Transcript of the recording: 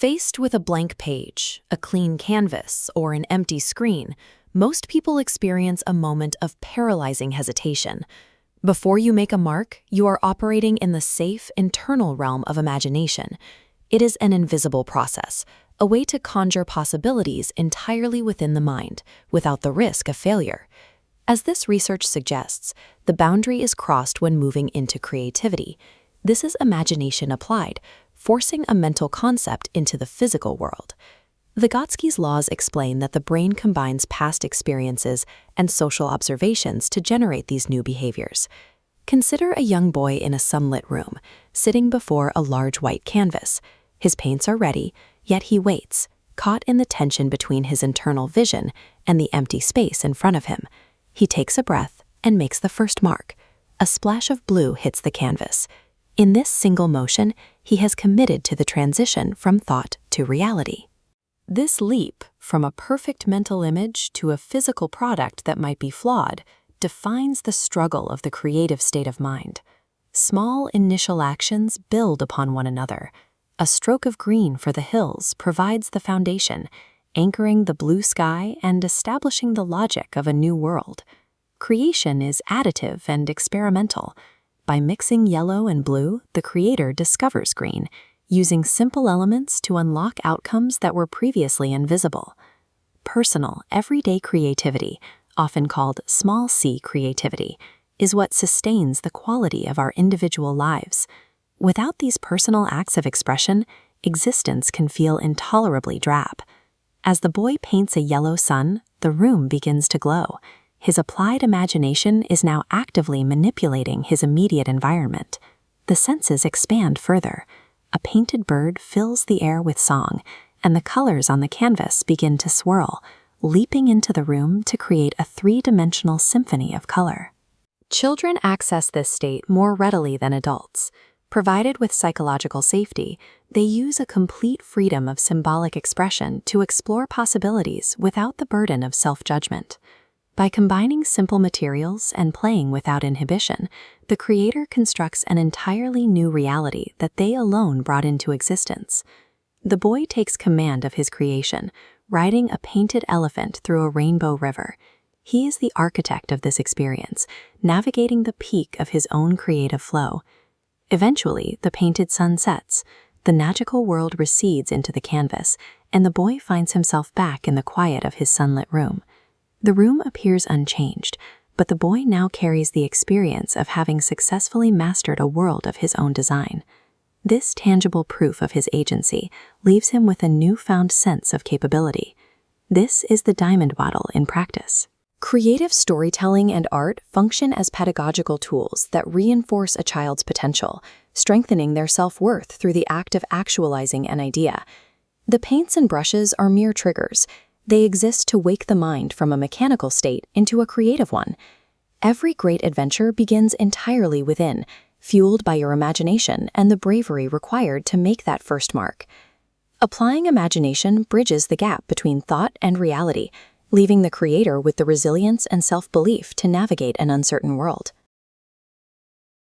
Faced with a blank page, a clean canvas, or an empty screen, most people experience a moment of paralyzing hesitation. Before you make a mark, you are operating in the safe, internal realm of imagination. It is an invisible process, a way to conjure possibilities entirely within the mind, without the risk of failure. As this research suggests, the boundary is crossed when moving into creativity. This is imagination applied, forcing a mental concept into the physical world. Vygotsky's laws explain that the brain combines past experiences and social observations to generate these new behaviors. Consider a young boy in a sunlit room, sitting before a large white canvas. His paints are ready, yet he waits, caught in the tension between his internal vision and the empty space in front of him. He takes a breath and makes the first mark. A splash of blue hits the canvas. In this single motion, he has committed to the transition from thought to reality. This leap from a perfect mental image to a physical product that might be flawed defines the struggle of the creative state of mind. Small initial actions build upon one another. A stroke of green for the hills provides the foundation, anchoring the blue sky and establishing the logic of a new world. Creation is additive and experimental. By mixing yellow and blue, the creator discovers green, using simple elements to unlock outcomes that were previously invisible. Personal, everyday creativity, often called small c creativity, is what sustains the quality of our individual lives. Without these personal acts of expression, existence can feel intolerably drab. As the boy paints a yellow sun, the room begins to glow. His applied imagination is now actively manipulating his immediate environment. The senses expand further. A painted bird fills the air with song, and the colors on the canvas begin to swirl, leaping into the room to create a three-dimensional symphony of color. Children access this state more readily than adults. Provided with psychological safety, they use a complete freedom of symbolic expression to explore possibilities without the burden of self-judgment. By combining simple materials and playing without inhibition, the creator constructs an entirely new reality that they alone brought into existence. The boy takes command of his creation, riding a painted elephant through a rainbow river. He is the architect of this experience, navigating the peak of his own creative flow. Eventually, the painted sun sets, the magical world recedes into the canvas, and the boy finds himself back in the quiet of his sunlit room. The room appears unchanged, but the boy now carries the experience of having successfully mastered a world of his own design. This tangible proof of his agency leaves him with a newfound sense of capability. This is the diamond model in practice. Creative storytelling and art function as pedagogical tools that reinforce a child's potential, strengthening their self-worth through the act of actualizing an idea. The paints and brushes are mere triggers. They exist to wake the mind from a mechanical state into a creative one. Every great adventure begins entirely within, fueled by your imagination and the bravery required to make that first mark. Applying imagination bridges the gap between thought and reality, leaving the creator with the resilience and self-belief to navigate an uncertain world.